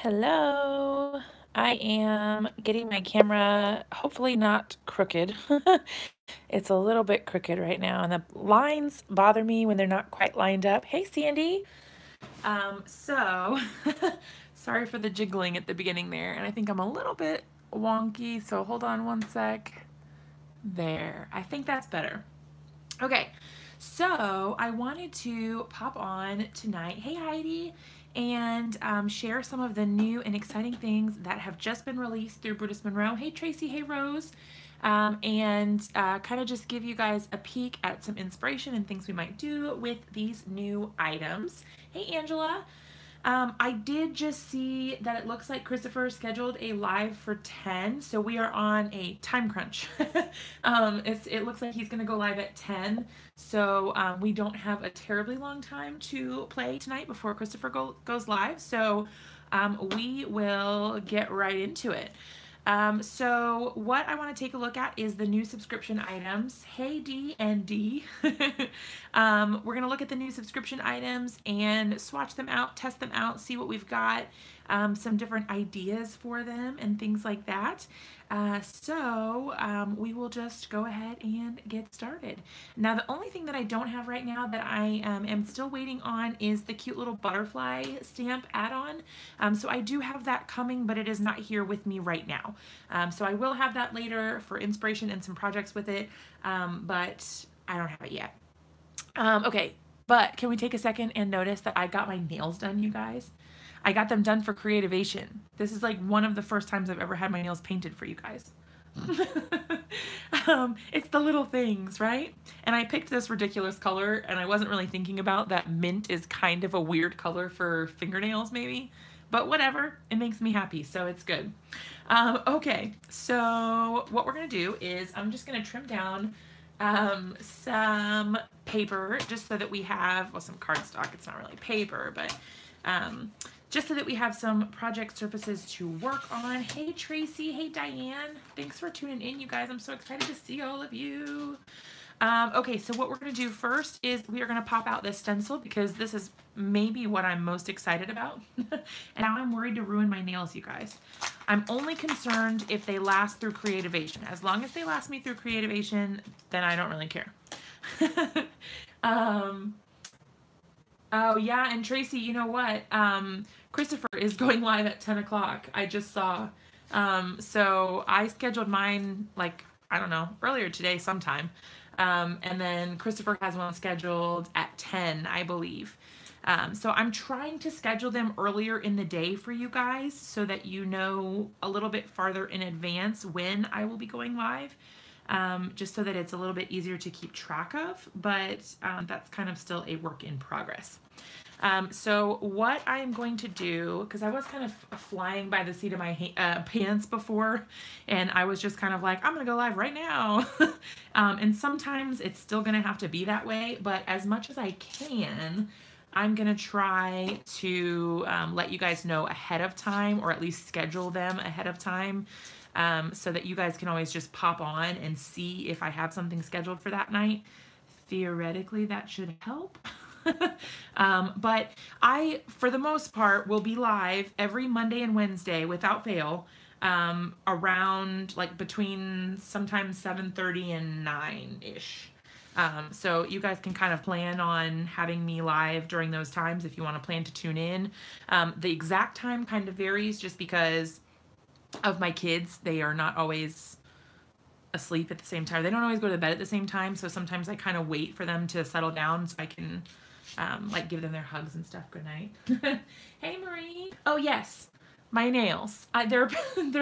Hello. I am getting my camera hopefully not crooked. It's a little bit crooked right now, and the lines bother me when they're not quite lined up. Hey, Sandy. So sorry for the jiggling at the beginning there, and I think I'm a little bit wonky, so hold on one sec. There. I think that's better. Okay, so I wanted to pop on tonight, hey Heidi, and share some of the new and exciting things that have just been released through Brutus Monroe. Hey Tracy, hey Rose, and kind of just give you guys a peek at some inspiration and things we might do with these new items. Hey Angela. I did just see that it looks like Christopher scheduled a live for 10, so we are on a time crunch. It looks like he's going to go live at 10, so we don't have a terribly long time to play tonight before Christopher goes live, so we will get right into it. So what I want to take a look at is the new subscription items. Hey D and D. We're going to look at the new subscription items and swatch them out, test them out, see what we've got, some different ideas for them and things like that. We will just go ahead and get started. Now, the only thing that I don't have right now that I am still waiting on is the cute little butterfly stamp add-on. So I do have that coming, but it is not here with me right now. So I will have that later for inspiration and some projects with it, but I don't have it yet. Okay, but can we take a second and notice that I got my nails done, you guys? I got them done for Creativation. This is like one of the first times I've ever had my nails painted for you guys. It's the little things, right? And I picked this ridiculous color, and I wasn't really thinking about that mint is kind of a weird color for fingernails, maybe. But whatever, it makes me happy, so it's good. Okay, so what we're gonna do is I'm just gonna trim down some paper just so that we have, well, some cardstock. It's not really paper, but just so that we have some project surfaces to work on. Hey Tracy, hey Diane, thanks for tuning in, you guys. I'm so excited to see all of you. Okay, so what we're going to do first is we are going to pop out this stencil because this is maybe what I'm most excited about. And now I'm worried to ruin my nails, you guys. I'm only concerned if they last through Creativation. As long as they last me through Creativation, then I don't really care. Oh yeah, and Tracy, you know what? Christopher is going live at 10 o'clock. I just saw. So I scheduled mine, like, I don't know, earlier today sometime. And then Christopher has one scheduled at 10, I believe. So I'm trying to schedule them earlier in the day for you guys so that you know a little bit farther in advance when I will be going live. Just so that it's a little bit easier to keep track of, but that's kind of still a work in progress. So what I am going to do, because I was kind of flying by the seat of my pants before, and I was just kind of like, I'm going to go live right now. And sometimes it's still going to have to be that way, but as much as I can, I'm going to try to let you guys know ahead of time, or at least schedule them ahead of time. So that you guys can always just pop on and see if I have something scheduled for that night. Theoretically, that should help. But I, for the most part, will be live every Monday and Wednesday without fail, around like between sometimes 7:30 and 9-ish. So you guys can kind of plan on having me live during those times if you want to plan to tune in. The exact time kind of varies just because of my kids. They are not always asleep at the same time. They don't always go to bed at the same time, so sometimes I kind of wait for them to settle down so I can like give them their hugs and stuff. Good night. Hey Marie. Oh yes, my nails. They're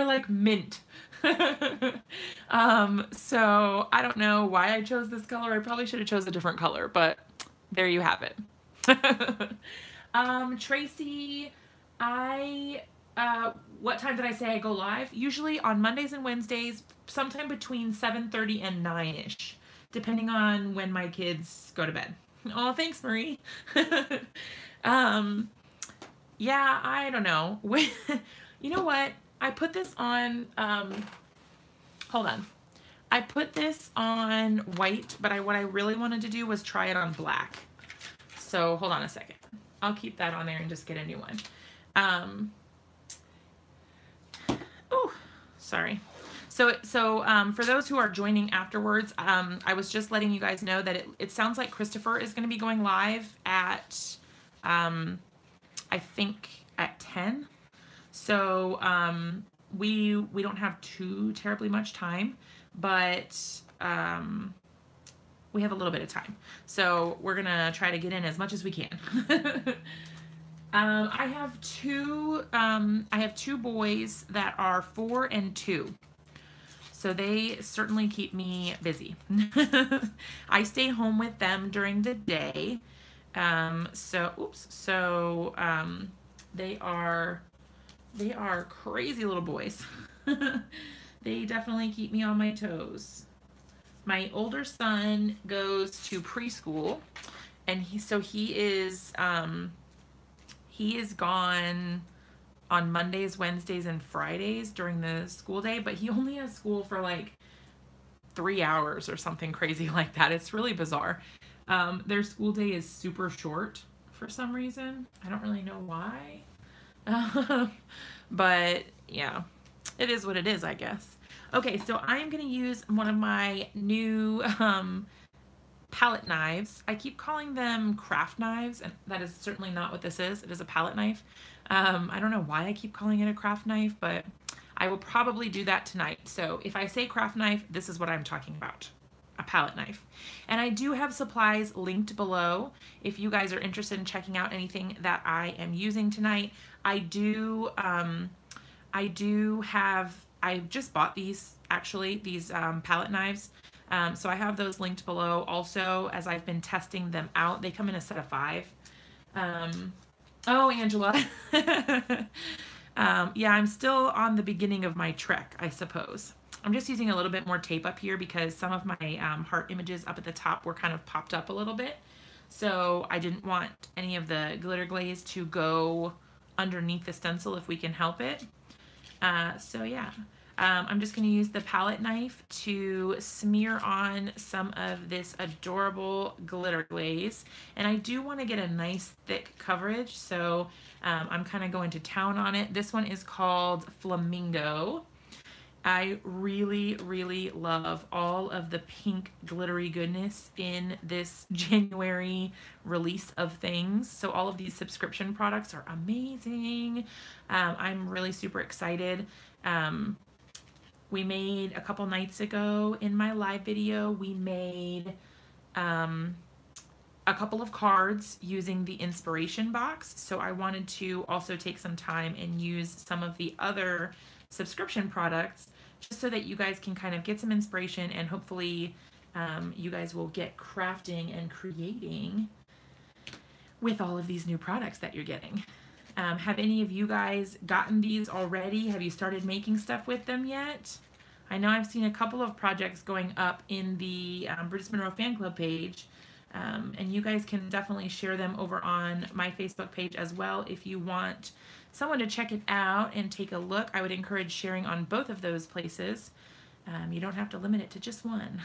like mint. So I don't know why I chose this color. I probably should have chose a different color, but there you have it. Tracy, what time did I say I go live? Usually on Mondays and Wednesdays, sometime between 7:30 and 9-ish, depending on when my kids go to bed. Oh, thanks, Marie. Yeah, I don't know. You know what? I put this on, hold on. I put this on white, but what I really wanted to do was try it on black. So hold on a second. I'll keep that on there and just get a new one. Sorry. So for those who are joining afterwards, I was just letting you guys know that it sounds like Christopher is going to be going live at, I think at 10. So we don't have too terribly much time, but we have a little bit of time. So we're going to try to get in as much as we can. I have two boys that are 4 and 2. So they certainly keep me busy. I stay home with them during the day. They are crazy little boys. They definitely keep me on my toes. My older son goes to preschool, and he is gone on Mondays, Wednesdays, and Fridays during the school day, but he only has school for like 3 hours or something crazy like that. It's really bizarre. Their school day is super short for some reason. I don't really know why. But yeah, it is what it is, I guess. Okay, so I'm going to use one of my new palette knives. I keep calling them craft knives, and that is certainly not what this is. It is a palette knife. I don't know why I keep calling it a craft knife, but I will probably do that tonight. So if I say craft knife, this is what I'm talking about. A palette knife. And I do have supplies linked below if you guys are interested in checking out anything that I am using tonight. I just bought these, actually, these palette knives. So I have those linked below also as I've been testing them out. They come in a set of 5. Oh, Angela. Yeah, I'm still on the beginning of my trek, I suppose. I'm just using a little bit more tape up here because some of my heart images up at the top were kind of popped up a little bit. So I didn't want any of the glitter glaze to go underneath the stencil if we can help it. So yeah, I'm just going to use the palette knife to smear on some of this adorable glitter glaze. And I do want to get a nice thick coverage, so I'm kind of going to town on it. This one is called Flamingo. I really, really love all of the pink glittery goodness in this January release of things. So all of these subscription products are amazing. I'm really super excited. We made a couple nights ago in my live video, we made a couple of cards using the inspiration box. So I wanted to also take some time and use some of the other subscription products just so that you guys can kind of get some inspiration, and hopefully you guys will get crafting and creating with all of these new products that you're getting. Have any of you guys gotten these already? Have you started making stuff with them yet? I know I've seen a couple of projects going up in the Brutus Monroe fan club page, and you guys can definitely share them over on my Facebook page as well if you want someone to check it out and take a look. I would encourage sharing on both of those places. You don't have to limit it to just one.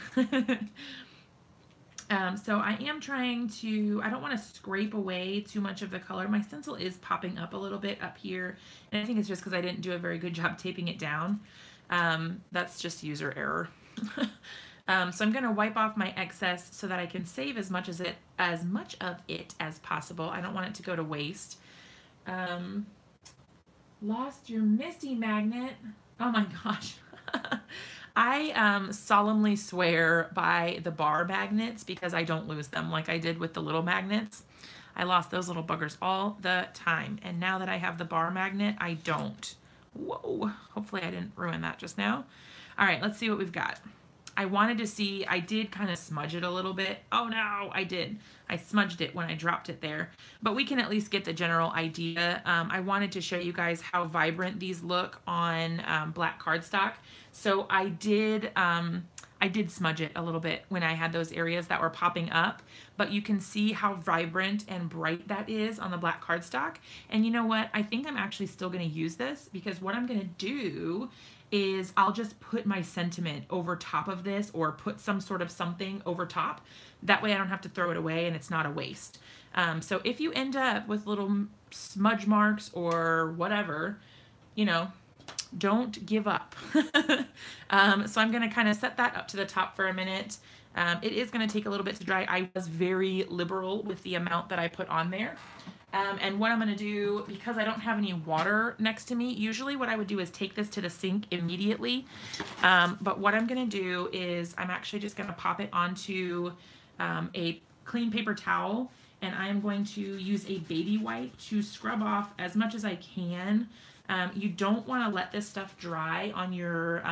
So I am trying to, I don't want to scrape away too much of the color. My stencil is popping up a little bit up here, and I think it's just because I didn't do a very good job taping it down. That's just user error. So I'm going to wipe off my excess so that I can save as much of it as possible. I don't want it to go to waste. Lost your Misty magnet. Oh my gosh. I solemnly swear by the bar magnets because I don't lose them like I did with the little magnets. I lost those little buggers all the time, and now that I have the bar magnet, I don't. Whoa, hopefully I didn't ruin that just now. All right, let's see what we've got. I wanted to see, I did kind of smudge it a little bit. Oh no, I did. I smudged it when I dropped it there, but we can at least get the general idea. I wanted to show you guys how vibrant these look on black cardstock. So I did smudge it a little bit when I had those areas that were popping up, but you can see how vibrant and bright that is on the black cardstock. And you know what? I think I'm actually still going to use this because what I'm going to do is I'll just put my sentiment over top of this, or put some sort of something over top. That way I don't have to throw it away and it's not a waste. So if you end up with little smudge marks or whatever, you know, don't give up. So I'm going to kind of set that up to the top for a minute. It is going to take a little bit to dry. I was very liberal with the amount that I put on there. And what I'm going to do, because I don't have any water next to me, usually what I would do is take this to the sink immediately. But what I'm going to do is I'm actually just going to pop it onto a clean paper towel, and I'm going to use a baby wipe to scrub off as much as I can. You don't want to let this stuff dry on your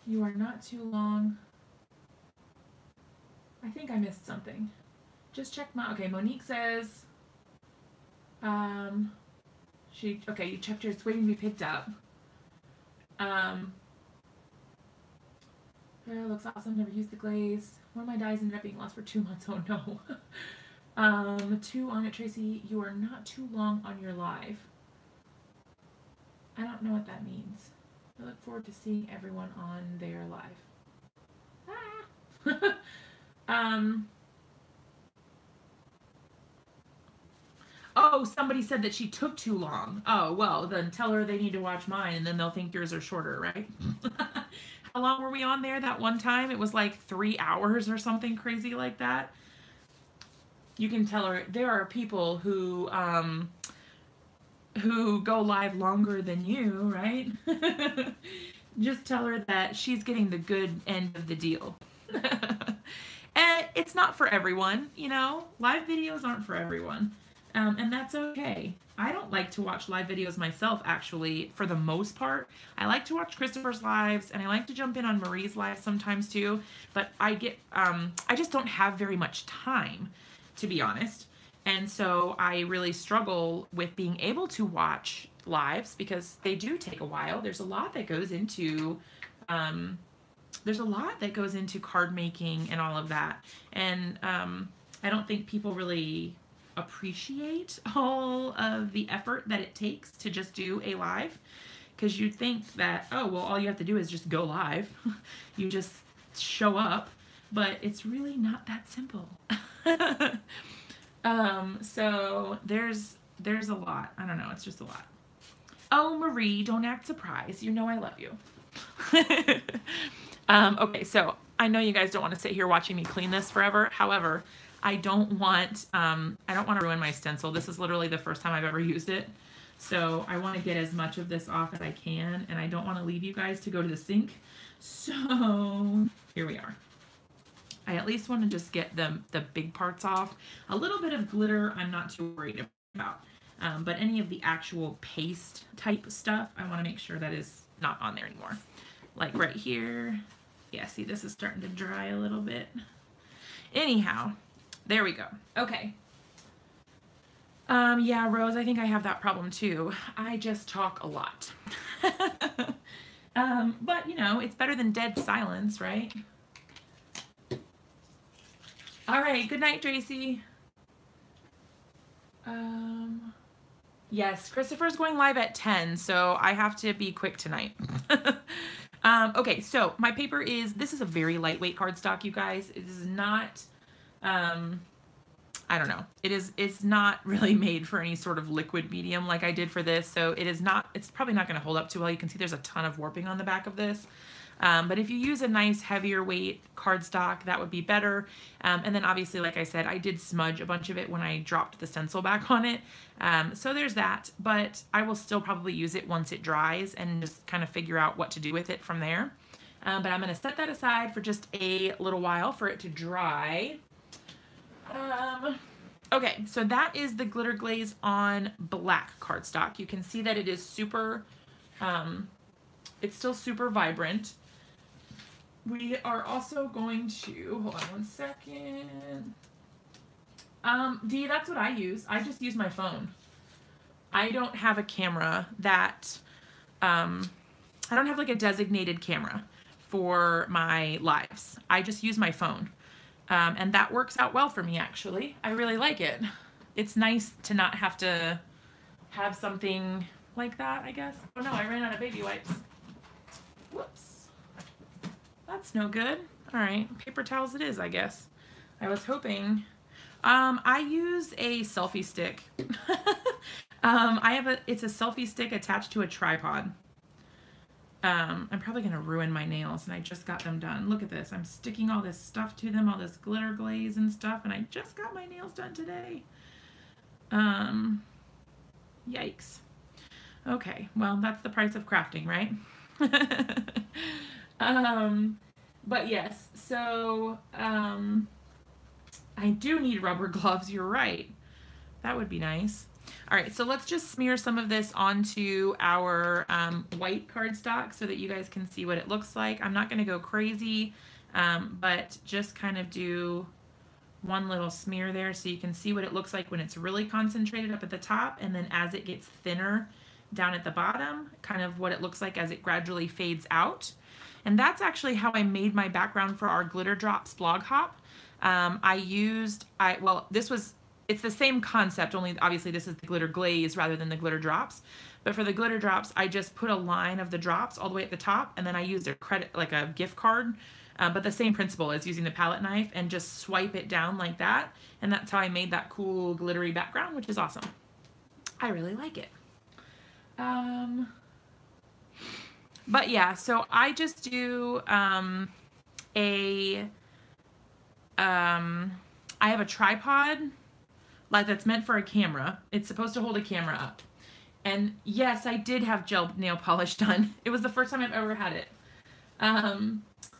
you are not too long. I think I missed something. Just check my, okay, Monique says, okay, you checked yours, it's waiting to be picked up. Hair looks awesome, never used the glaze. One of my dyes ended up being lost for 2 months, oh no. 2 on it, Tracy, you are not too long on your live. I don't know what that means. I look forward to seeing everyone on their live. Oh, somebody said that she took too long. Oh, well, then tell her they need to watch mine, and then they'll think yours are shorter, right? How long were we on there that one time? It was like 3 hours or something crazy like that. You can tell her there are people who go live longer than you, right? Just tell her that she's getting the good end of the deal. And it's not for everyone, you know? Live videos aren't for everyone. And that's okay. I don't like to watch live videos myself, actually, for the most part. I like to watch Christopher's lives, and I like to jump in on Marie's lives sometimes too, but I just don't have very much time, to be honest. And so I really struggle with being able to watch lives because they do take a while. There's a lot that goes into card making and all of that. And I don't think people really appreciate all of the effort that it takes to just do a live, because you'd think that, oh, well, all you have to do is just go live. You just show up, but it's really not that simple. So there's a lot. I don't know. It's just a lot. Oh, Marie, don't act surprised. You know I love you. Okay, so I know you guys don't want to sit here watching me clean this forever. However, I don't want to ruin my stencil. This is literally the first time I've ever used it. So I want to get as much of this off as I can, and I don't want to leave you guys to go to the sink. So here we are. I at least want to just get the big parts off. A little bit of glitter I'm not too worried about. But any of the actual paste type stuff, I want to make sure that is not on there anymore. Like right here. Yeah, see, this is starting to dry a little bit. Anyhow, there we go. Okay. Yeah, Rose, I think I have that problem too. I just talk a lot. But, you know, it's better than dead silence, right? All right, good night, Tracy. Yes, Christopher's going live at 10, so I have to be quick tonight. Okay, so my paper this is a very lightweight cardstock, you guys. It is not, I don't know. It's not really made for any sort of liquid medium like I did for this, so it's probably not going to hold up too well. You can see there's a ton of warping on the back of this. But if you use a nice heavier weight cardstock, that would be better. And then obviously, like I said, I did smudge a bunch of it when I dropped the stencil back on it. So there's that, but I will still probably use it once it dries and just kind of figure out what to do with it from there. But I'm going to set that aside for just a little while for it to dry. Okay, so that is the glitter glaze on black cardstock. You can see that it is super, it's still super vibrant. We are also going to, hold on one second. Dee, that's what I use. I just use my phone. I don't have a camera that, I don't have like a designated camera for my lives. I just use my phone. And that works out well for me, actually. I really like it. It's nice to not have to have something like that, I guess. Oh no, I ran out of baby wipes. Whoops. That's no good. All right, paper towels it is, I guess. I was hoping. I use a selfie stick. It's a selfie stick attached to a tripod. I'm probably gonna ruin my nails, and I just got them done. Look at this. I'm sticking all this stuff to them, all this glitter glaze and stuff, and I just got my nails done today. Yikes. Okay, well, that's the price of crafting, right? But yes, so I do need rubber gloves, you're right. That would be nice. All right, so let's just smear some of this onto our white cardstock so that you guys can see what it looks like. I'm not gonna go crazy, but just kind of do one little smear there so you can see what it looks like when it's really concentrated up at the top, and then as it gets thinner down at the bottom, kind of what it looks like as it gradually fades out. And that's actually how I made my background for our Glitter Drops blog hop. It's the same concept, only obviously this is the glitter glaze rather than the glitter drops. But for the glitter drops, I just put a line of the drops all the way at the top, and then I used a gift card. But the same principle is using the palette knife and just swipe it down like that. And that's how I made that cool glittery background, which is awesome. I really like it. But yeah, so I just do I have a tripod like that's meant for a camera. It's supposed to hold a camera up. And yes, I did have gel nail polish done. It was the first time I've ever had it.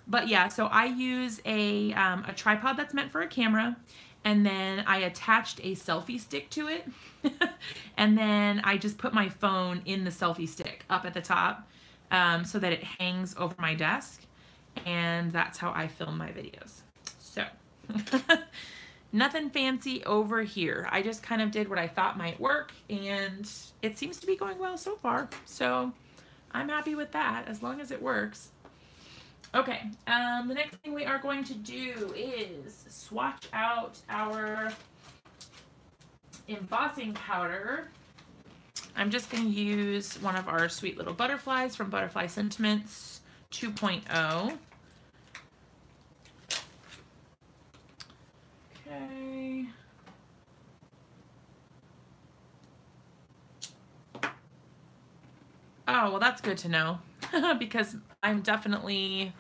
But yeah, so I use a tripod that's meant for a camera, and then I attached a selfie stick to it. And then I just put my phone in the selfie stick up at the top so that it hangs over my desk. And that's how I film my videos. So nothing fancy over here. I just kind of did what I thought might work, and it seems to be going well so far. So I'm happy with that as long as it works. Okay, the next thing we are going to do is swatch out our embossing powder. I'm just going to use one of our sweet little butterflies from Butterfly Sentiments 2.0. Okay. Oh, well, that's good to know because I'm definitely,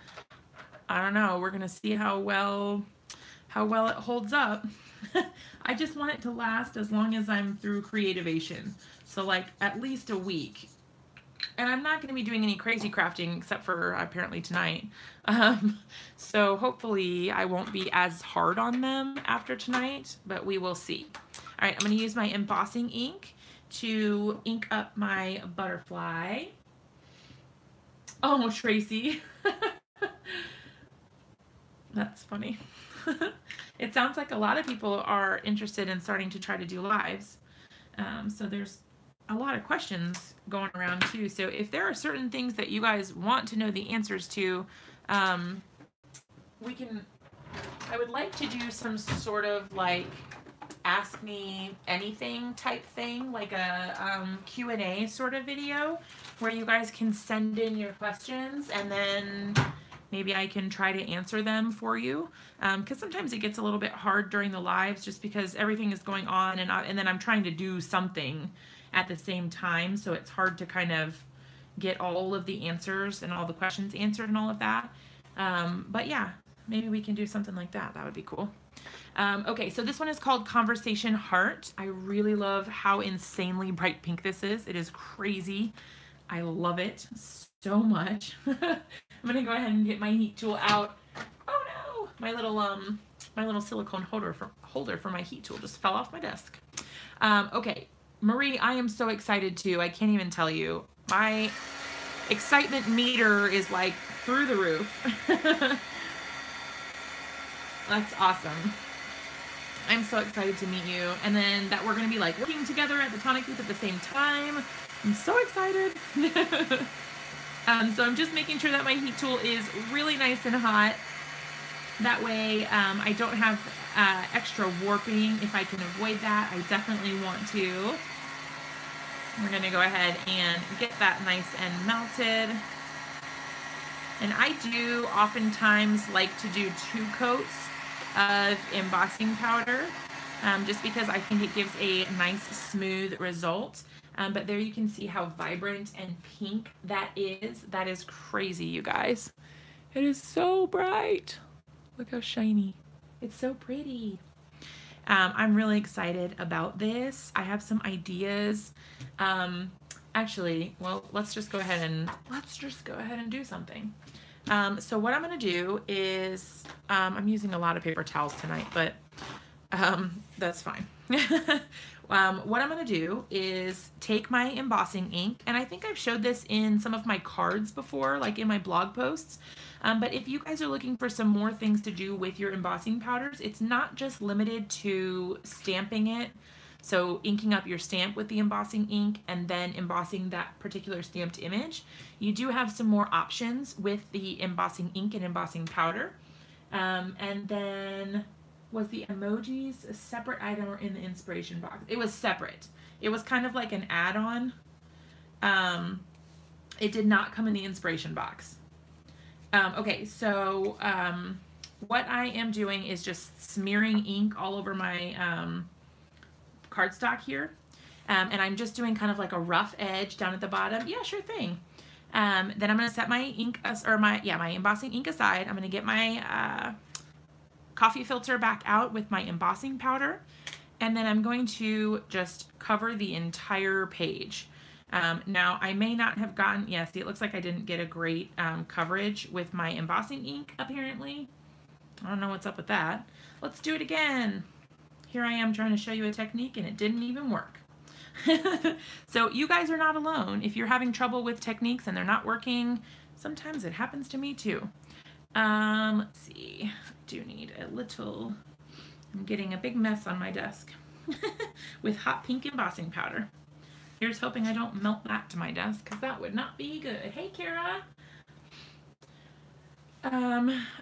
I don't know, we're going to see how well it holds up. I just want it to last as long as I'm through Creativation. So like at least a week. And I'm not going to be doing any crazy crafting except for apparently tonight. So hopefully I won't be as hard on them after tonight, but we will see. All right, I'm going to use my embossing ink to ink up my butterfly. Oh, Tracy. That's funny. It sounds like a lot of people are interested in starting to try to do lives. So there's a lot of questions going around too. So if there are certain things that you guys want to know the answers to, I would like to do some sort of like ask me anything type thing, like a Q&A sort of video where you guys can send in your questions and then maybe I can try to answer them for you. Because sometimes it gets a little bit hard during the lives just because everything is going on and then I'm trying to do something at the same time. So it's hard to kind of get all of the answers and all the questions answered and all of that. But yeah, maybe we can do something like that. That would be cool. Okay, so this one is called Conversation Heart. I really love how insanely bright pink this is. It is crazy. I love it so much. I'm gonna go ahead and get my heat tool out. Oh no! My little silicone holder for my heat tool just fell off my desk. Okay, Marie, I am so excited too. I can't even tell you. My excitement meter is like through the roof. That's awesome. I'm so excited to meet you, and then that we're going to be like working together at the tonic booth at the same time. I'm so excited. So I'm just making sure that my heat tool is really nice and hot. That way I don't have extra warping. If I can avoid that, I definitely want to. We're going to go ahead and get that nice and melted. And I do oftentimes like to do 2 coats of embossing powder just because I think it gives a nice smooth result. But there you can see how vibrant and pink that is. That is crazy, you guys. It is so bright. Look how shiny. It's so pretty. I'm really excited about this. I have some ideas. Actually, well, let's just go ahead and do something. So what I'm gonna do is, I'm using a lot of paper towels tonight, but that's fine. What I'm gonna do is take my embossing ink, and I think I've showed this in some of my cards before, like in my blog posts. But if you guys are looking for some more things to do with your embossing powders, it's not just limited to stamping it. So inking up your stamp with the embossing ink and then embossing that particular stamped image. You do have some more options with the embossing ink and embossing powder. And then, was the emojis a separate item or in the inspiration box? It was separate. It was kind of like an add-on. It did not come in the inspiration box. Okay, so what I am doing is just smearing ink all over my cardstock here, and I'm just doing kind of like a rough edge down at the bottom. Yeah, sure thing. Then I'm going to set my ink my embossing ink aside. I'm going to get my coffee filter back out with my embossing powder, and then I'm going to just cover the entire page. Now I may not have gotten, yeah, see, it looks like I didn't get a great coverage with my embossing ink apparently. I don't know what's up with that. Let's do it again. Here I am trying to show you a technique and it didn't even work. So you guys are not alone. If you're having trouble with techniques and they're not working, sometimes it happens to me too. Let's see, I do need a little, I'm getting a big mess on my desk with hot pink embossing powder. Here's hoping I don't melt that to my desk because that would not be good. Hey, Kara.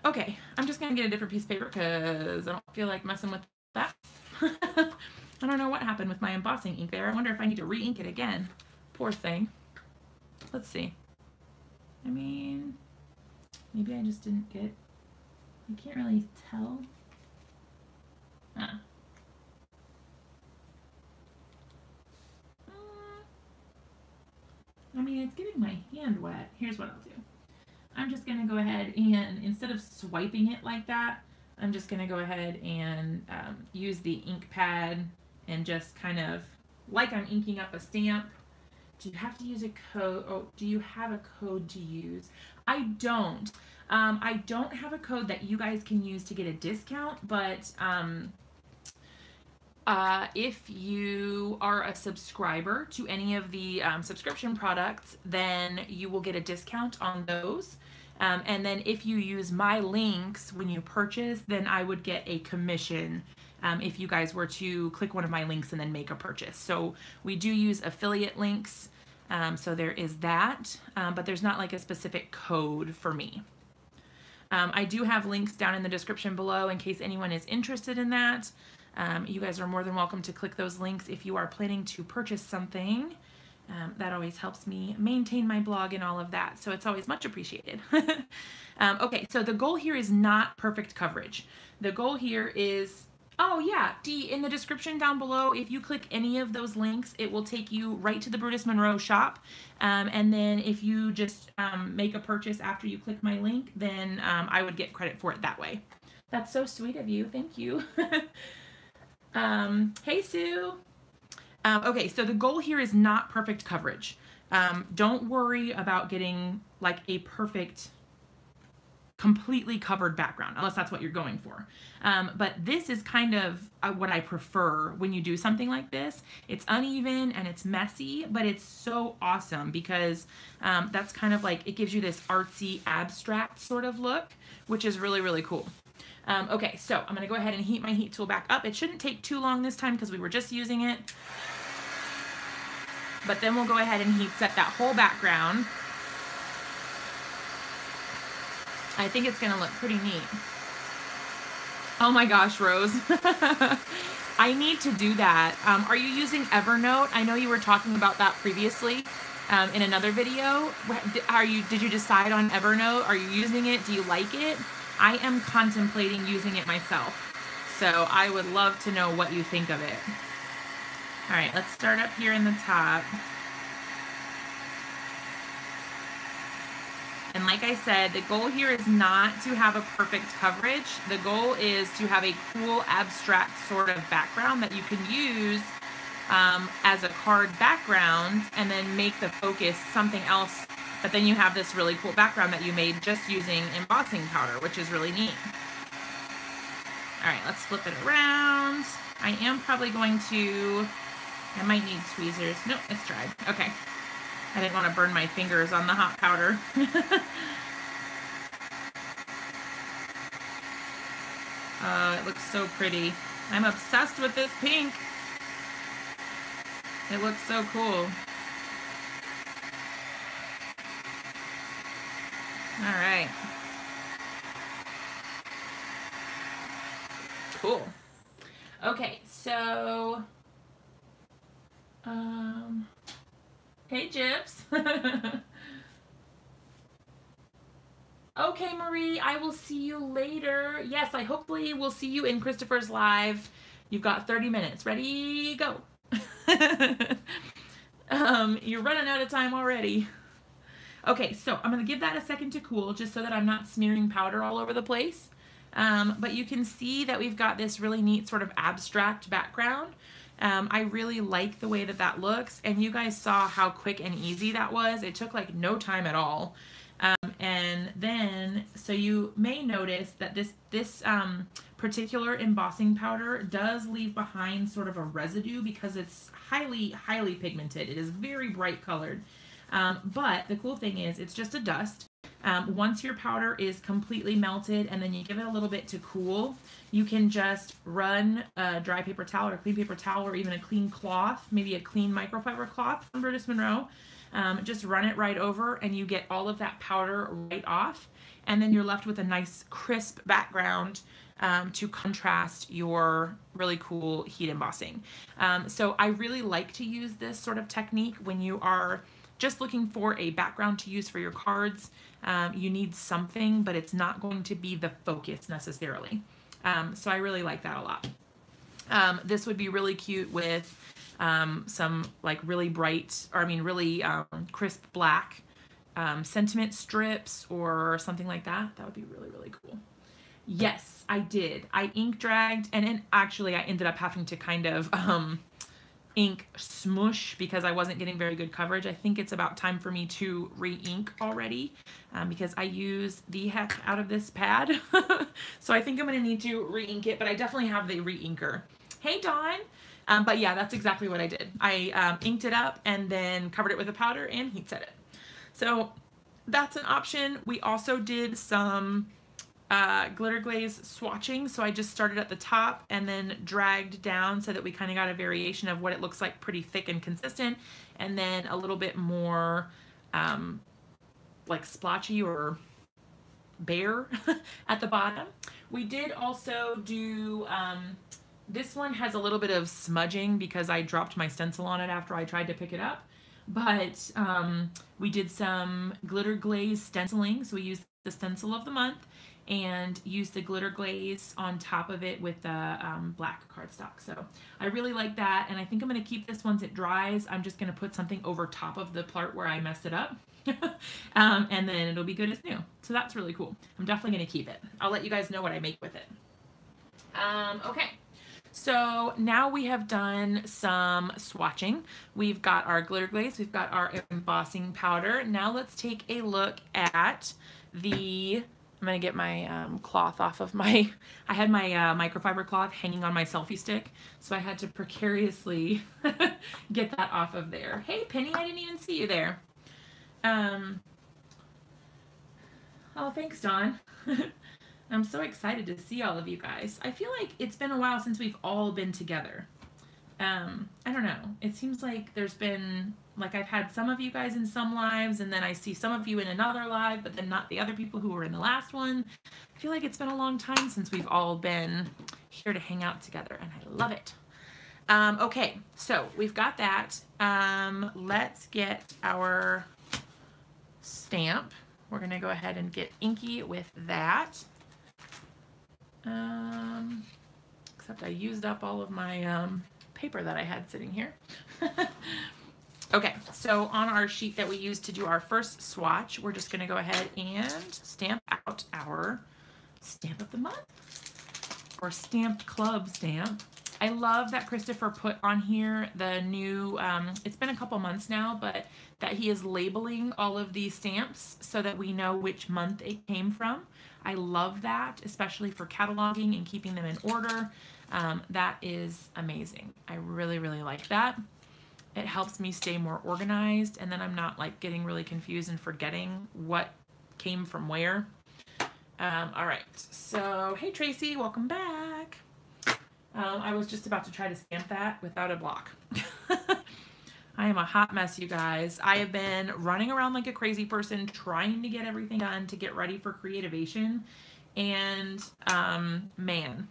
Okay, I'm just gonna get a different piece of paper because I don't feel like messing with that. I don't know what happened with my embossing ink there. I wonder if I need to re-ink it again. Poor thing. Let's see. I mean, maybe I just didn't get, I can't really tell. I mean, it's getting my hand wet. Here's what I'll do. I'm just going to go ahead and, instead of swiping it like that, I'm just going to go ahead and use the ink pad and just kind of, like I'm inking up a stamp. Do you have to use a code? Oh, do you have a code to use? I don't. I don't have a code that you guys can use to get a discount, but if you are a subscriber to any of the subscription products, then you will get a discount on those. And then if you use my links when you purchase, then I would get a commission if you guys were to click one of my links and then make a purchase. So we do use affiliate links. So there is that, but there's not like a specific code for me. I do have links down in the description below in case anyone is interested in that. You guys are more than welcome to click those links if you are planning to purchase something. That always helps me maintain my blog and all of that, so it's always much appreciated. Okay, so the goal here is not perfect coverage. The goal here is, oh yeah, Dee, in the description down below, if you click any of those links, it will take you right to the Brutus Monroe shop. And then if you just make a purchase after you click my link, then I would get credit for it that way. That's so sweet of you. Thank you. Hey, Sue. Okay, so the goal here is not perfect coverage. Don't worry about getting like a perfect, completely covered background, unless that's what you're going for. But this is kind of what I prefer when you do something like this. It's uneven and it's messy, but it's so awesome because that's kind of like, it gives you this artsy, abstract sort of look, which is really, really cool. Okay, so I'm going to go ahead and heat my heat tool back up. It shouldn't take too long this time because we were just using it. But then we'll go ahead and heat set that whole background. I think it's going to look pretty neat. Oh my gosh, Rose. I need to do that. Are you using Evernote? I know you were talking about that previously in another video. Did you decide on Evernote? Are you using it? Do you like it? I am contemplating using it myself. So I would love to know what you think of it. All right, let's start up here in the top. And like I said, the goal here is not to have a perfect coverage. The goal is to have a cool, abstract sort of background that you can use as a card background and then make the focus something else. But then you have this really cool background that you made just using embossing powder, which is really neat. All right, let's flip it around. I am probably going to, I might need tweezers. Nope, it's dried. Okay. I didn't want to burn my fingers on the hot powder. Oh, it looks so pretty. I'm obsessed with this pink. It looks so cool. All right. Cool. Okay, so hey, Gyps. Okay, Marie, I will see you later. Yes, I hopefully will see you in Christopher's live. You've got 30 minutes. Ready, go. You're running out of time already. Okay, so I'm going to give that a second to cool just so that I'm not smearing powder all over the place. But you can see that we've got this really neat sort of abstract background. I really like the way that that looks, and you guys saw how quick and easy that was. It took like no time at all. And then, so you may notice that this particular embossing powder does leave behind sort of a residue because it's highly pigmented. It is very bright colored. But the cool thing is it's just a dust. Once your powder is completely melted and then you give it a little bit to cool, you can just run a dry paper towel or a clean paper towel or even a clean cloth, maybe a clean microfiber cloth from Brutus Monroe. Just run it right over and you get all of that powder right off. And then you're left with a nice crisp background to contrast your really cool heat embossing. So I really like to use this sort of technique when you are just looking for a background to use for your cards. You need something, but it's not going to be the focus necessarily. So I really like that a lot. This would be really cute with some like really bright, or I mean really crisp black sentiment strips or something like that. That would be really, really cool. Yes, I did. I ink dragged, and then actually I ended up having to kind of ink smush because I wasn't getting very good coverage. I think it's about time for me to re-ink already because I used the heck out of this pad. So I think I'm going to need to re-ink it, but I definitely have the re-inker. Hey, Dawn. But yeah, that's exactly what I did. I inked it up and then covered it with a powder and heat set it. So that's an option. We also did some glitter glaze swatching. So I just started at the top and then dragged down so that we kind of got a variation of what it looks like, pretty thick and consistent, and then a little bit more like splotchy or bare at the bottom. We did also do, this one has a little bit of smudging because I dropped my stencil on it after I tried to pick it up. But we did some glitter glaze stenciling. So we used the stencil of the month and used the glitter glaze on top of it with the black cardstock. So I really like that, and I think I'm going to keep this once it dries. I'm just going to put something over top of the part where I messed it up, and then it'll be good as new. So that's really cool. I'm definitely going to keep it. I'll let you guys know what I make with it. Okay. So now we have done some swatching. We've got our glitter glaze, we've got our embossing powder. Now let's take a look at the, I'm gonna get my cloth off of my, I had my microfiber cloth hanging on my selfie stick, so I had to precariously get that off of there. Hey Penny, I didn't even see you there. Oh, thanks Dawn. I'm so excited to see all of you guys. I feel like it's been a while since we've all been together. I don't know. It seems like there's been, like I've had some of you guys in some lives, and then I see some of you in another live, but then not the other people who were in the last one. I feel like it's been a long time since we've all been here to hang out together, and I love it. Okay, so we've got that. Let's get our stamp. We're gonna go ahead and get inky with that. except I used up all of my paper that I had sitting here. Okay, so on our sheet that we used to do our first swatch, we're just gonna go ahead and stamp out our stamp of the month, or stamped club stamp. I love that Christopher put on here the new, it's been a couple months now, but that he is labeling all of these stamps so that we know which month it came from. I love that, especially for cataloging and keeping them in order. That is amazing. I really, really like that. It helps me stay more organized, and then I'm not like getting really confused and forgetting what came from where. All right, so hey Tracy, welcome back. I was just about to try to stamp that without a block. I am a hot mess, you guys. I have been running around like a crazy person trying to get everything done to get ready for Creativation, and man,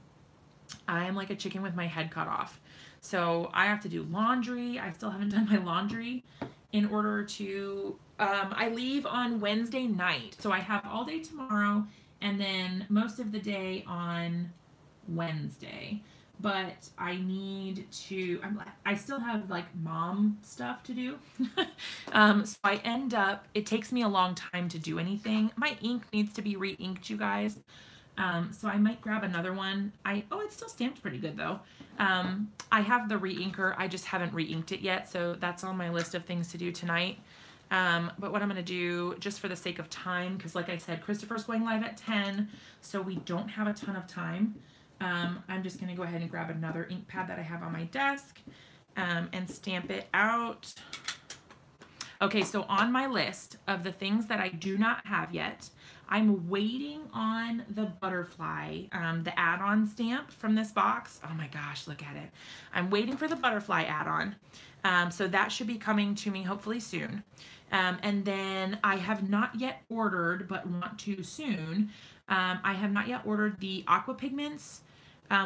I am like a chicken with my head cut off. So I have to do laundry. I still haven't done my laundry in order to, I leave on Wednesday night. So I have all day tomorrow and then most of the day on Wednesday. But I need to, I still have like mom stuff to do. So I end up, it takes me a long time to do anything. My ink needs to be re-inked, you guys. So I might grab another one. Oh, it's still stamped pretty good though. I have the re-inker. I just haven't re-inked it yet. So that's on my list of things to do tonight. But what I'm going to do, just for the sake of time, because like I said, Christopher's going live at 10, so we don't have a ton of time. I'm just going to go ahead and grab another ink pad that I have on my desk, and stamp it out. Okay, so on my list of the things that I do not have yet, I'm waiting on the butterfly, the add-on stamp from this box. Oh my gosh, look at it. I'm waiting for the butterfly add-on. So that should be coming to me hopefully soon. And then I have not yet ordered, but want to soon. I have not yet ordered the aqua pigments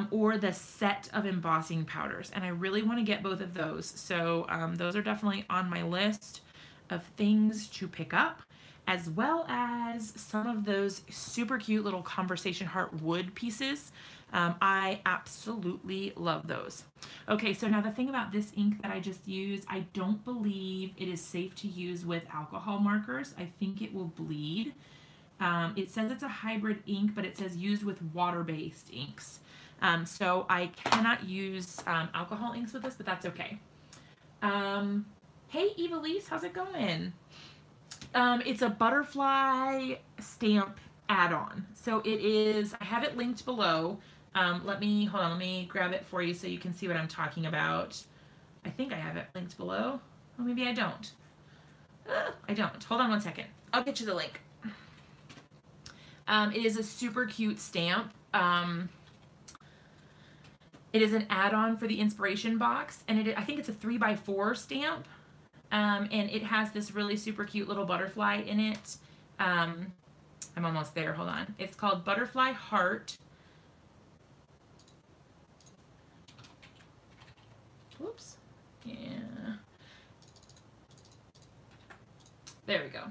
or the set of embossing powders. And I really want to get both of those. So those are definitely on my list of things to pick up, as well as some of those super cute little conversation heart wood pieces. I absolutely love those. Okay, so now the thing about this ink that I just used, I don't believe it is safe to use with alcohol markers. I think it will bleed. It says it's a hybrid ink, but it says used with water-based inks. So I cannot use alcohol inks with this, but that's okay. Hey, Evilise, how's it going? It's a butterfly stamp add-on. So it is, I have it linked below. Hold on, let me grab it for you so you can see what I'm talking about. I think I have it linked below. Oh, maybe I don't. I don't. Hold on one second. I'll get you the link. It is a super cute stamp. It is an add-on for the inspiration box, and I think it's a 3x4 stamp. And it has this really super cute little butterfly in it. I'm almost there, hold on. It's called Butterfly Heart. Whoops. Yeah. There we go.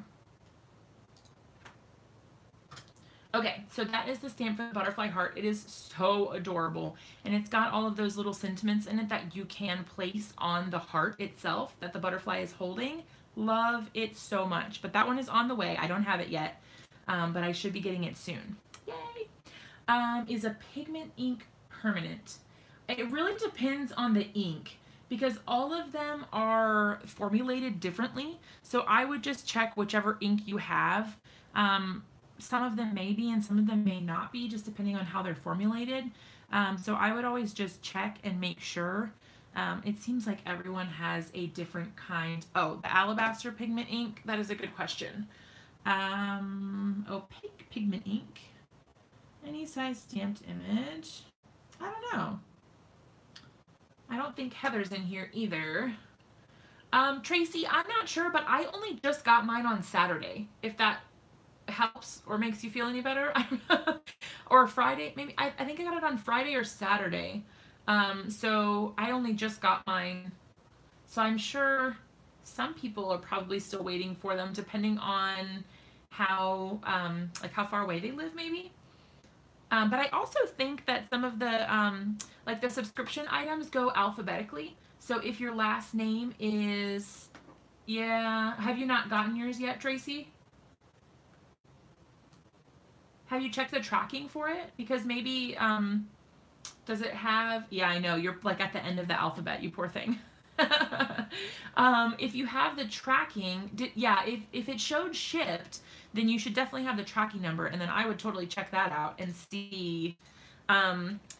Okay, so that is the stamp for the butterfly heart. It is so adorable, and it's got all of those little sentiments in it that you can place on the heart itself that the butterfly is holding. Love it so much, but that one is on the way. I don't have it yet, but I should be getting it soon. Yay! Is a pigment ink permanent? It really depends on the ink, because all of them are formulated differently, so I would just check whichever ink you have. Some of them may be and some of them may not be, just depending on how they're formulated. So I would always just check and make sure. It seems like everyone has a different kind. Oh, the Alabaster pigment ink, that is a good question. Opaque pigment ink. Any size stamped image? I don't know. I don't think Heather's in here either. Tracy, I'm not sure, but I only just got mine on Saturday, if that helps or makes you feel any better. Or Friday, maybe. I think I got it on Friday or Saturday. So I only just got mine. So I'm sure some people are probably still waiting for them, depending on how, like how far away they live, maybe. But I also think that some of the like the subscription items go alphabetically. So if your last name is, yeah, have you not gotten yours yet, Tracy? Have you checked the tracking for it? Because maybe does it have, yeah, I know, you're like at the end of the alphabet, you poor thing. If you have the tracking, yeah, if it showed shipped, then you should definitely have the tracking number, and then I would totally check that out and see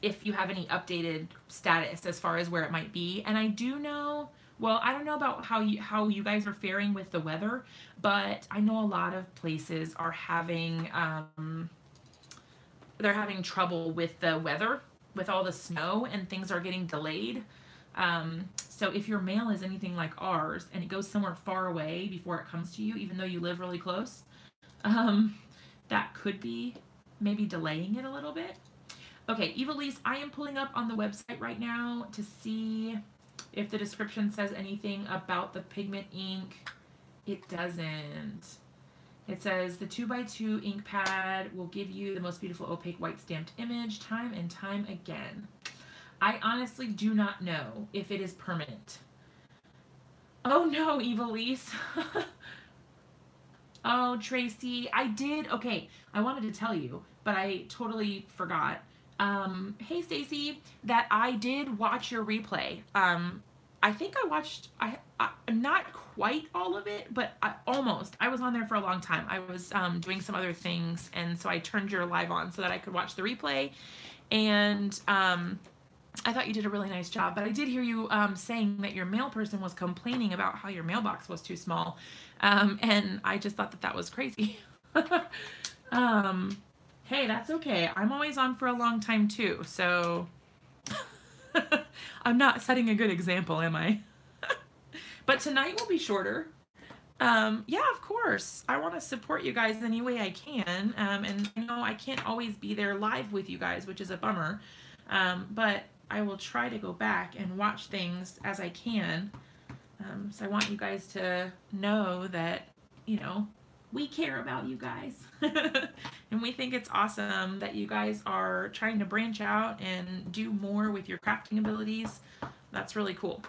if you have any updated status as far as where it might be. And I do know, well, I don't know about how you guys are faring with the weather, but I know a lot of places are having they're having trouble with the weather, with all the snow, and things are getting delayed. So if your mail is anything like ours and it goes somewhere far away before it comes to you, even though you live really close, that could be maybe delaying it a little bit. Okay, Evilise, I am pulling up on the website right now to see if the description says anything about the pigment ink. It doesn't. It says the 2x2 ink pad will give you the most beautiful opaque white stamped image time and time again. I honestly do not know if it is permanent. Oh no, Evilise. Oh, Tracy, I did. Okay, I wanted to tell you, but I totally forgot. Hey, Stacy, that I did watch your replay. I think I watched, not quite all of it, but almost. I was on there for a long time. I was doing some other things, and so I turned your live on so that I could watch the replay. And I thought you did a really nice job, but I did hear you saying that your mail person was complaining about how your mailbox was too small, and I just thought that that was crazy. Hey, that's okay. I'm always on for a long time too, so I'm not setting a good example, am I? But tonight will be shorter. Yeah, of course. I want to support you guys any way I can, and I know I can't always be there live with you guys, which is a bummer, but I will try to go back and watch things as I can. So I want you guys to know that, you know, we care about you guys. And we think it's awesome that you guys are trying to branch out and do more with your crafting abilities. That's really cool.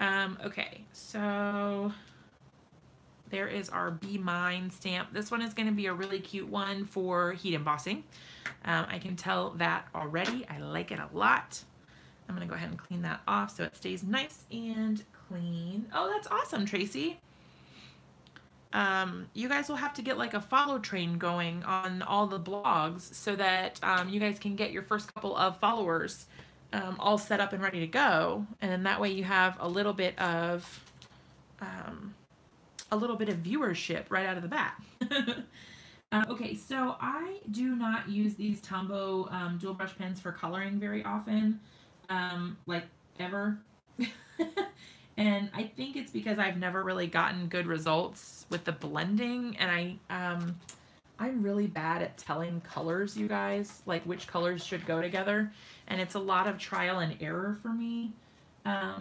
Okay, so there is our Be Mine stamp. This one is going to be a really cute one for heat embossing. I can tell that already. I like it a lot. I'm going to go ahead and clean that off so it stays nice and clean. Oh, that's awesome, Tracy. You guys will have to get like a follow train going on all the blogs so that you guys can get your first couple of followers all set up and ready to go. And then that way you have a little bit of viewership right out of the bat. Okay, so I do not use these Tombow dual brush pens for coloring very often, like ever. And I think it's because I've never really gotten good results with the blending, and I'm really bad at telling colors, you guys, like which colors should go together, and it's a lot of trial and error for me. I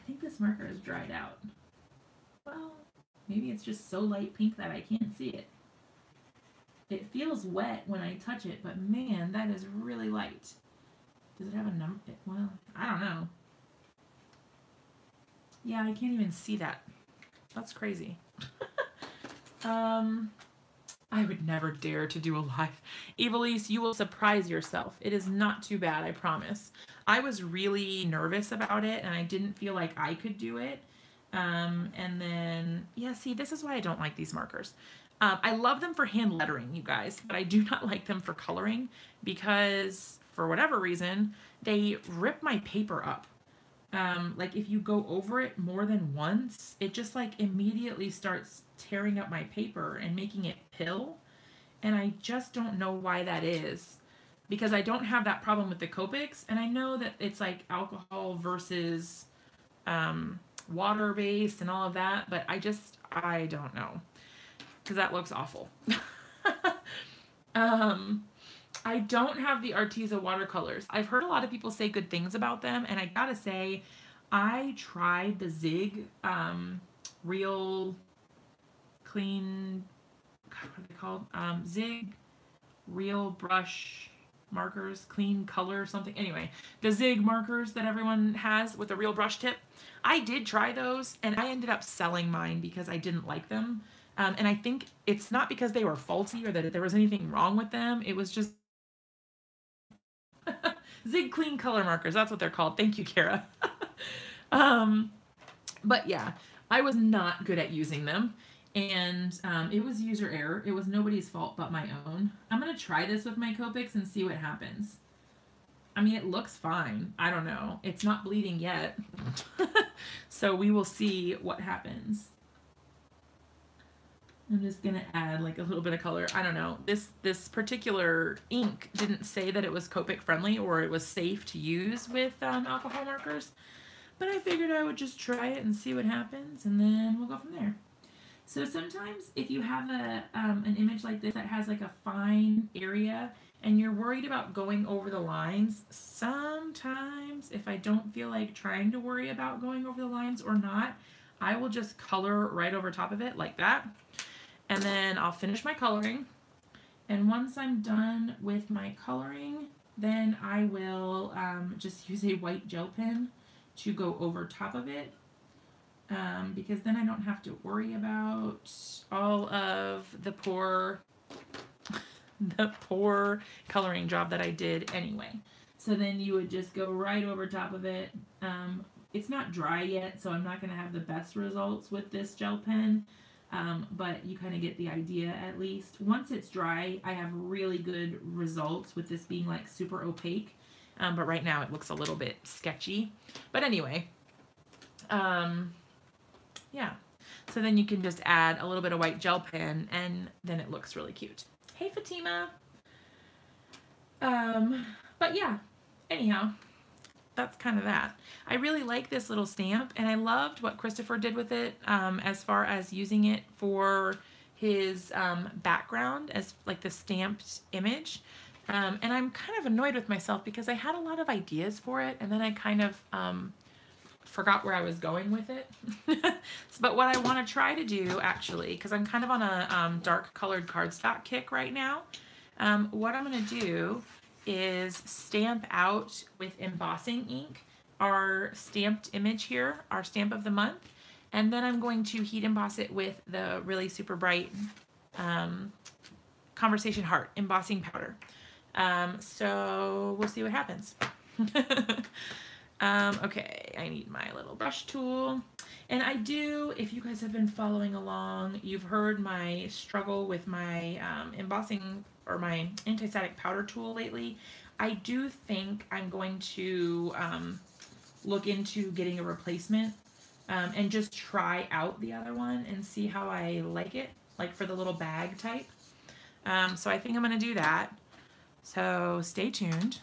think this marker is dried out. Well, maybe it's just so light pink that I can't see it. It feels wet when I touch it, but man, that is really light. Does it have a number? Well, I don't know. Yeah, I can't even see that. That's crazy. I would never dare to do a live. Evilise, you will surprise yourself. It is not too bad, I promise. I was really nervous about it, and I didn't feel like I could do it. And then, yeah, see, this is why I don't like these markers. I love them for hand lettering, you guys, but I do not like them for coloring because, for whatever reason, they rip my paper up. Like if you go over it more than once, it just like immediately starts tearing up my paper and making it pill. And I just don't know why that is, because I don't have that problem with the Copics. And I know that it's like alcohol versus water based and all of that, but I don't know, because that looks awful. I don't have the Arteza watercolors. I've heard a lot of people say good things about them, and I gotta say, I tried the Zig Real Clean, God, what are they called? Zig real brush markers, clean color or something. Anyway, the zig markers that everyone has with a real brush tip. I did try those and I ended up selling mine because I didn't like them. And I think it's not because they were faulty or that there was anything wrong with them. It was just zig clean color markers. That's what they're called. Thank you, Kara. But yeah, I was not good at using them. And it was user error. It was nobody's fault but my own. I'm going to try this with my Copics and see what happens. I mean, it looks fine. I don't know. It's not bleeding yet. So we will see what happens. I'm just going to add like a little bit of color. I don't know. This particular ink didn't say that it was Copic friendly or it was safe to use with alcohol markers. But I figured I would just try it and see what happens, and then we'll go from there. So sometimes if you have an image like this that has like a fine area and you're worried about going over the lines, sometimes if I don't feel like trying to worry about going over the lines or not, I will just color right over top of it like that. And then I'll finish my coloring. And once I'm done with my coloring, then I will just use a white gel pen to go over top of it. Because then I don't have to worry about all of the poor coloring job that I did anyway. So then you would just go right over top of it. It's not dry yet, so I'm not going to have the best results with this gel pen, but you kind of get the idea at least. Once it's dry, I have really good results with this being like super opaque, but right now it looks a little bit sketchy. But anyway, yeah, so then you can just add a little bit of white gel pen and then it looks really cute. Hey, Fatima. But yeah, anyhow, that's kind of that. I really like this little stamp and I loved what Christopher did with it as far as using it for his background as like the stamped image. And I'm kind of annoyed with myself because I had a lot of ideas for it and then I kind of forgot where I was going with it. But what I want to try to do actually, because I'm kind of on a dark colored cardstock kick right now, what I'm going to do is stamp out with embossing ink our stamped image here, our stamp of the month, and then I'm going to heat emboss it with the really super bright Conversation Heart embossing powder. So we'll see what happens. Okay, I need my little brush tool. And I do, if you guys have been following along, you've heard my struggle with my embossing or my anti-static powder tool lately. I do think I'm going to look into getting a replacement and just try out the other one and see how I like it, like for the little bag type. So I think I'm going to do that. So stay tuned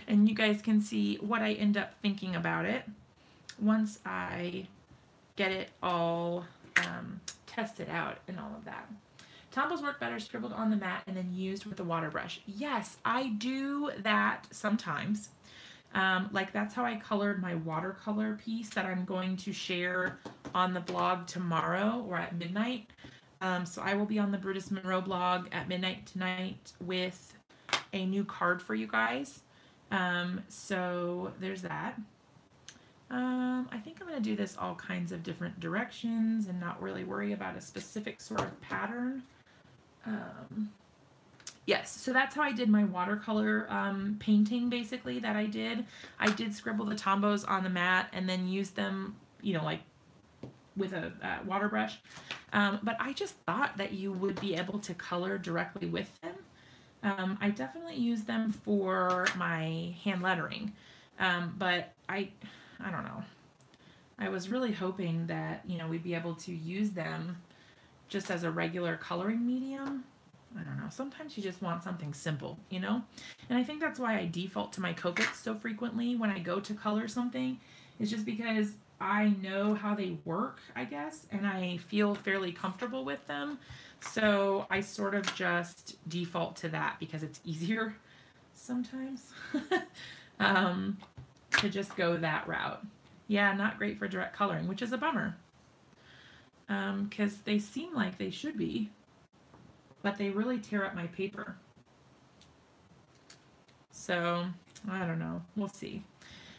and you guys can see what I end up thinking about it once I get it all tested out and all of that. Tombos work better scribbled on the mat and then used with a water brush. Yes, I do that sometimes. Like that's how I colored my watercolor piece that I'm going to share on the blog tomorrow or at midnight. So I will be on the Brutus Monroe blog at midnight tonight with a new card for you guys. So there's that. I think I'm going to do this all kinds of different directions and not really worry about a specific sort of pattern. Yes, so that's how I did my watercolor painting basically that I did. I did scribble the tombos on the mat and then use them, you know, like with a water brush. But I just thought that you would be able to color directly with them. I definitely use them for my hand lettering, but I don't know. I was really hoping that, you know, we'd be able to use them just as a regular coloring medium. I don't know. Sometimes you just want something simple, you know? And I think that's why I default to my Copics so frequently when I go to color something. It's just because I know how they work, I guess, and I feel fairly comfortable with them. So I sort of just default to that because it's easier sometimes to just go that route. Yeah, not great for direct coloring, which is a bummer because they seem like they should be, but they really tear up my paper. So I don't know. We'll see.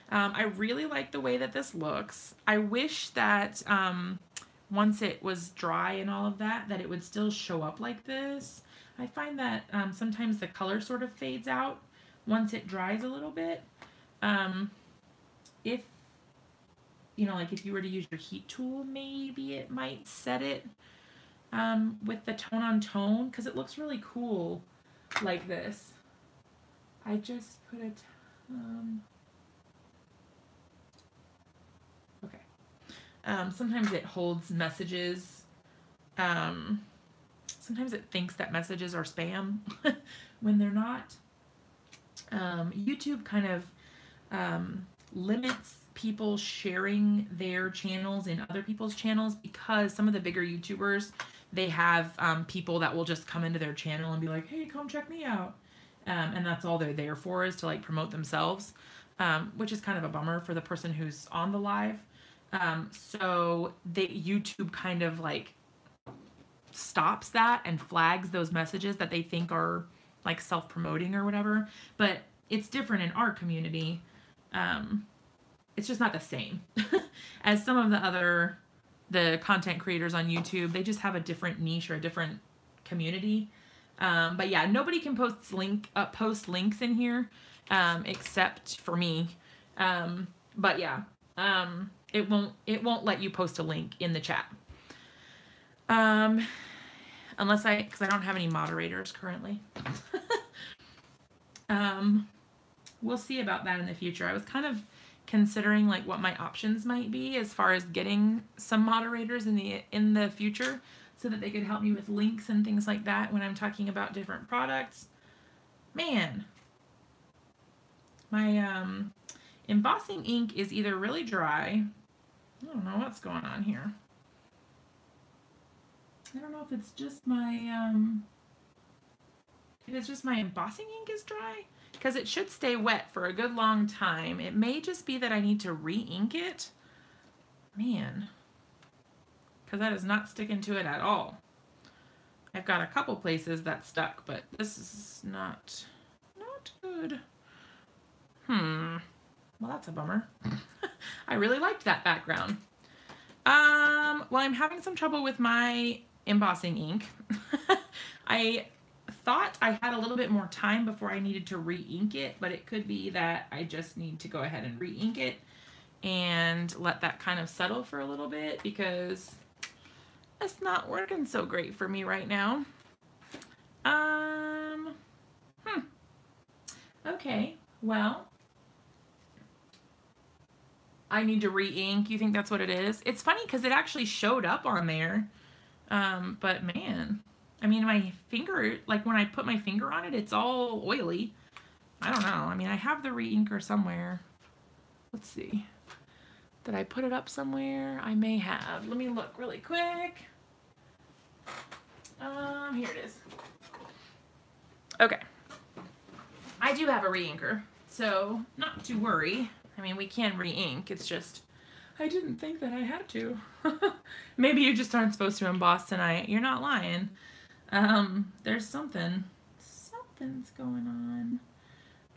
I really like the way that this looks. I wish that once it was dry and all of that, that it would still show up like this. I find that sometimes the color sort of fades out once it dries a little bit. If, you know, like if you were to use your heat tool, maybe it might set it with the tone on tone, because it looks really cool like this. I just put it, okay. Sometimes it holds messages. Sometimes it thinks that messages are spam when they're not. YouTube kind of limits people sharing their channels in other people's channels, because some of the bigger YouTubers, they have people that will just come into their channel and be like, hey, come check me out. And that's all they're there for, is to like promote themselves, which is kind of a bummer for the person who's on the live. So YouTube kind of like stops that and flags those messages that they think are like self-promoting or whatever. But it's different in our community. It's just not the same as some of the content creators on YouTube. They just have a different niche or a different community. But yeah, nobody can post links in here, except for me. But yeah, it won't let you post a link in the chat. Because I don't have any moderators currently. We'll see about that in the future. I was kind of considering like what my options might be as far as getting some moderators in the future, so that they could help me with links and things like that when I'm talking about different products. Man, my embossing ink is either really dry. I don't know what's going on here. I don't know if it's just my embossing ink is dry, because it should stay wet for a good long time. It may just be that I need to re-ink it. Man, because that is not sticking to it at all. I've got a couple places that stuck, but this is not good. Well, that's a bummer. I really liked that background. Well, I'm having some trouble with my embossing ink. I thought I had a little bit more time before I needed to re-ink it, but it could be that I just need to go ahead and re-ink it and let that kind of settle for a little bit, because it's not working so great for me right now. Okay, well, I need to re-ink. You think that's what it is? It's funny because it actually showed up on there. But man, I mean, my finger, like when I put my finger on it, it's all oily. I don't know. I mean, I have the re-inker somewhere. Let's see. Did I put it up somewhere? I may have. Let me look really quick. Here it is. Okay. I do have a re-inker, so not to worry. I mean, we can re-ink. It's just, I didn't think that I had to. Maybe you just aren't supposed to emboss tonight. You're not lying. There's something's going on.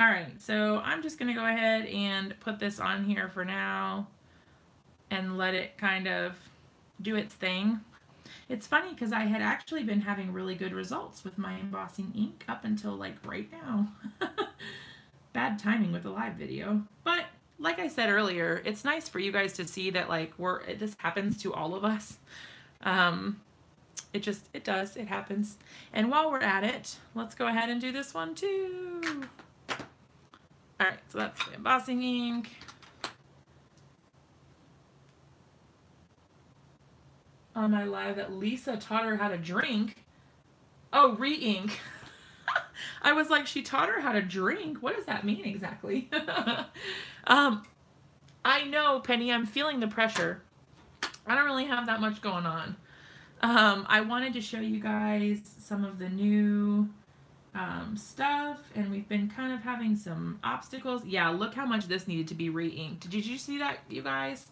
All right, so I'm just gonna go ahead and put this on here for now and let it kind of do its thing. It's funny because I had actually been having really good results with my embossing ink up until like right now. Bad timing with the live video, but like I said earlier, it's nice for you guys to see that like this happens to all of us. It happens. And while we're at it, let's go ahead and do this one too. All right, so that's the embossing ink. On my live that Lisa taught her how to drink. Oh, re-ink. I was like, she taught her how to drink. What does that mean exactly? I know, Penny, I'm feeling the pressure. I don't really have that much going on. I wanted to show you guys some of the new stuff, and we've been kind of having some obstacles. Yeah, look how much this needed to be re-inked. Did you see that, you guys?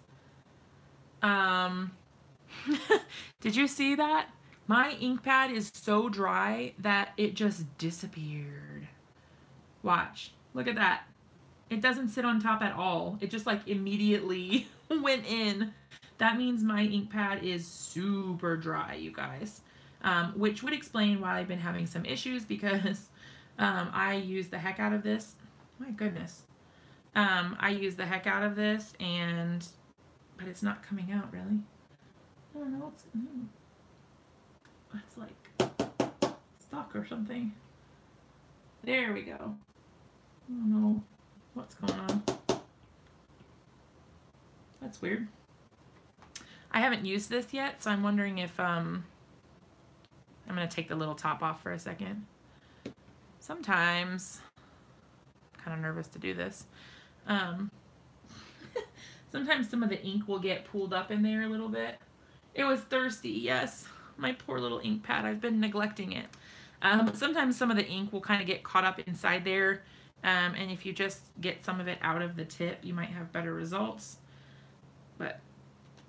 Did you see that? My ink pad is so dry that it just disappeared. Watch. Look at that. It doesn't sit on top at all. It just like immediately went in. That means my ink pad is super dry, you guys. Which would explain why I've been having some issues, because I use the heck out of this. My goodness. I use the heck out of this, but it's not coming out really. I don't know. It's like stock or something. There we go. I don't know what's going on. That's weird. I haven't used this yet, so I'm wondering if I'm going to take the little top off for a second. Sometimes, I'm kind of nervous to do this. Sometimes some of the ink will get pulled up in there a little bit. It was thirsty, yes. My poor little ink pad, I've been neglecting it. Sometimes some of the ink will kind of get caught up inside there, and if you just get some of it out of the tip, you might have better results. But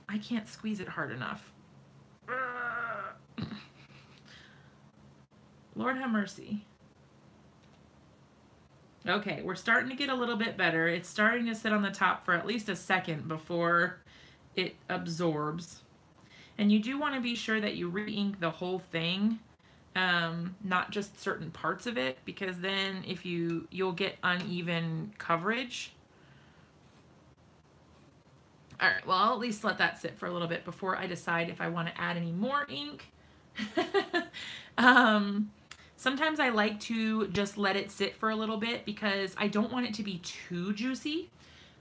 I can't squeeze it hard enough. Lord have mercy. Okay, we're starting to get a little bit better. It's starting to sit on the top for at least a second before it absorbs. And you do want to be sure that you re-ink the whole thing, not just certain parts of it, because then if you'll get uneven coverage. All right, well, I'll at least let that sit for a little bit before I decide if I want to add any more ink. Sometimes I like to just let it sit for a little bit because I don't want it to be too juicy.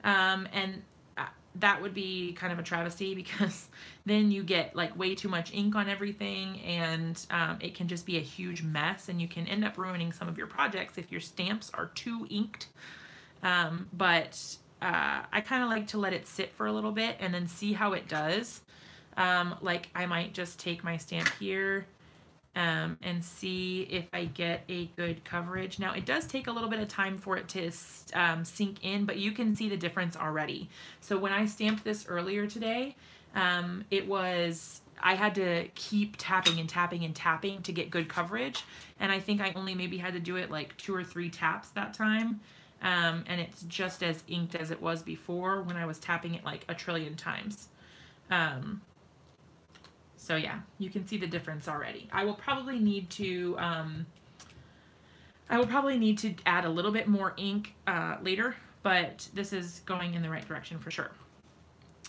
And that would be kind of a travesty, because then you get like way too much ink on everything, and it can just be a huge mess, and you can end up ruining some of your projects if your stamps are too inked. But I kind of like to let it sit for a little bit and then see how it does. Like I might just take my stamp here and see if I get a good coverage. Now it does take a little bit of time for it to sink in, but you can see the difference already. So when I stamped this earlier today, I had to keep tapping and tapping and tapping to get good coverage. And I think I only maybe had to do it like 2 or 3 taps that time. And it's just as inked as it was before when I was tapping it like a trillion times. So yeah, you can see the difference already. I will probably need to add a little bit more ink later, but this is going in the right direction for sure.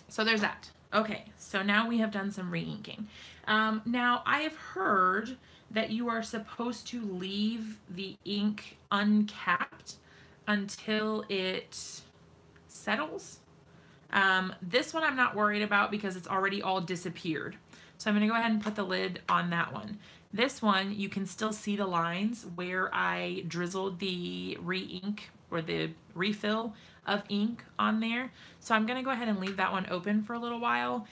So there's that. Okay, so now we have done some re-inking. Now I have heard that you are supposed to leave the ink uncapped until it settles. This one I'm not worried about because it's already all disappeared. So I'm going to go ahead and put the lid on that one. This one, you can still see the lines where I drizzled the re-ink or the refill of ink on there. So I'm going to go ahead and leave that one open for a little while.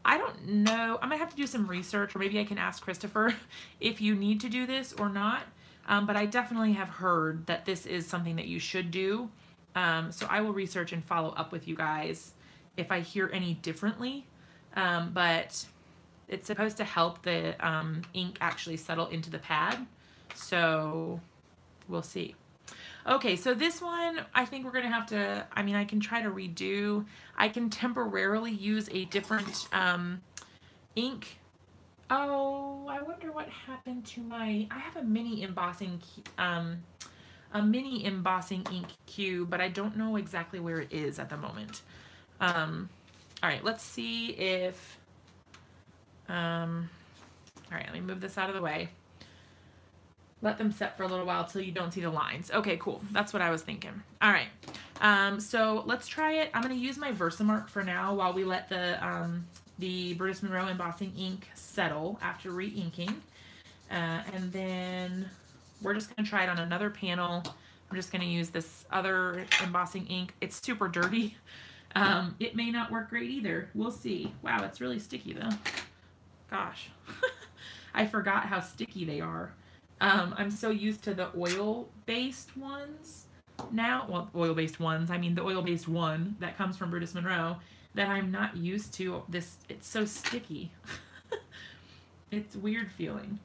I don't know. I might have to do some research, or maybe I can ask Christopher if you need to do this or not. But I definitely have heard that this is something that you should do. So I will research and follow up with you guys if I hear any differently. But it's supposed to help the ink actually settle into the pad. So we'll see. Okay, so this one, I think we're going to have to, I mean, I can try to redo. I can temporarily use a different ink. Oh, I wonder what happened to my, I have a mini embossing ink cube, but I don't know exactly where it is at the moment. All right, let's see if, all right, let me move this out of the way. Let them set for a little while till you don't see the lines. Okay, cool. That's what I was thinking. All right. So let's try it. I'm going to use my Versamark for now while we let the Brutus Monroe embossing ink settle after re-inking. And then we're just going to try it on another panel. I'm just going to use this other embossing ink. It's super dirty. It may not work great either. We'll see. Wow, it's really sticky though. Gosh. I forgot how sticky they are. I'm so used to the oil-based ones now. Well, oil-based ones. I mean the oil-based one that comes from Brutus Monroe, that I'm not used to this. It's so sticky. It's weird feeling.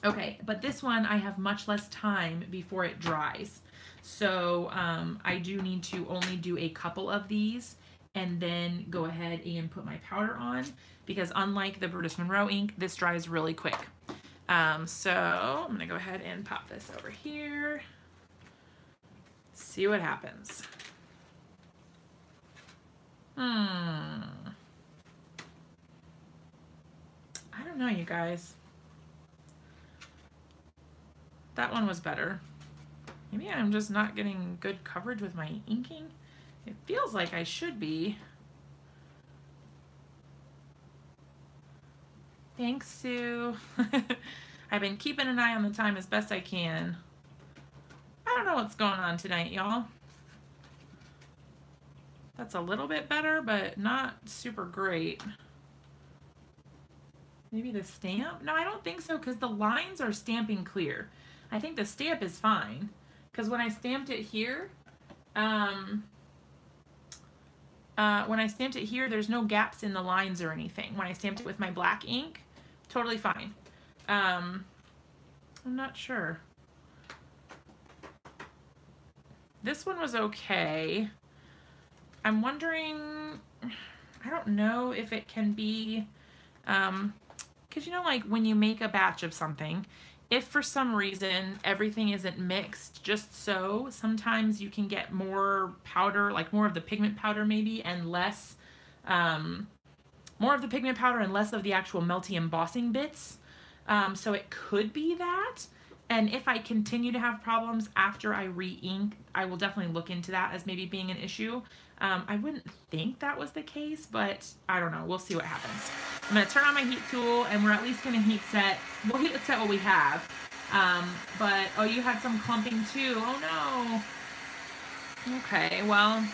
Okay, but this one I have much less time before it dries. So I do need to only do a couple of these and then go ahead and put my powder on, because unlike the Brutus Monroe ink, this dries really quick. So I'm gonna go ahead and pop this over here. See what happens. I don't know, you guys. That one was better. Maybe I'm just not getting good coverage with my inking. It feels like I should be. Thanks, Sue. I've been keeping an eye on the time as best I can. I don't know what's going on tonight, y'all. That's a little bit better, but not super great. Maybe the stamp? No, I don't think so, because the lines are stamping clear. I think the stamp is fine, because when I stamped it here, there's no gaps in the lines or anything. When I stamped it with my black ink, totally fine. I'm not sure. This one was okay. I'm wondering, I don't know if it can be, because you know, like when you make a batch of something, if for some reason everything isn't mixed just so, sometimes you can get more powder, like more of the pigment powder maybe, and less, more of the pigment powder and less of the actual melty embossing bits. So it could be that. And if I continue to have problems after I re-ink, I will definitely look into that as maybe being an issue. I wouldn't think that was the case, but I don't know. We'll see what happens. I'm going to turn on my heat tool, and we're at least going to heat set. We'll heat set what we have. But, oh, you had some clumping too. Oh, no. Okay, well,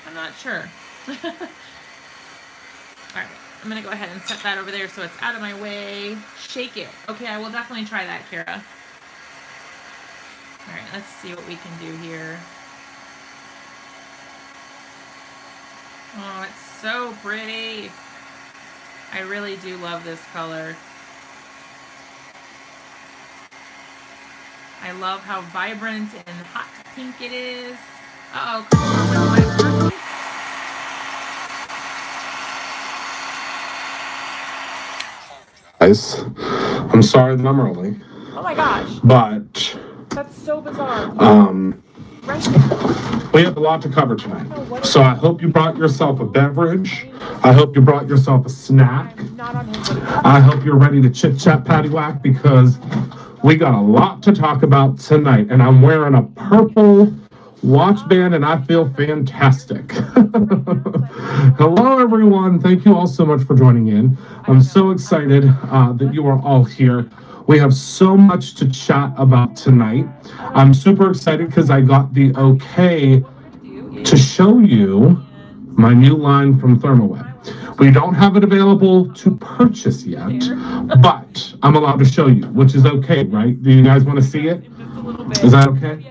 I'm not sure. All right. I'm going to go ahead and set that over there so it's out of my way. Shake it. Okay, I will definitely try that, Kara. All right, let's see what we can do here. Oh, it's so pretty. I really do love this color. I love how vibrant and hot pink it is. Uh-oh, come on with my purple. Guys, I'm sorry that I'm early. Oh my gosh. But that's so bizarre. We have a lot to cover tonight. So I hope you brought yourself a beverage. I hope you brought yourself a snack. I hope you're ready to chit chat paddywhack, because we got a lot to talk about tonight. And I'm wearing a purple watch band and I feel fantastic. Hello everyone, thank you all so much for joining in. I'm so excited that you are all here. We have so much to chat about tonight. I'm super excited because I got the okay to show you my new line from ThermoWeb. We don't have it available to purchase yet, but I'm allowed to show you, which is okay, right? Do you guys want to see it? Is that okay?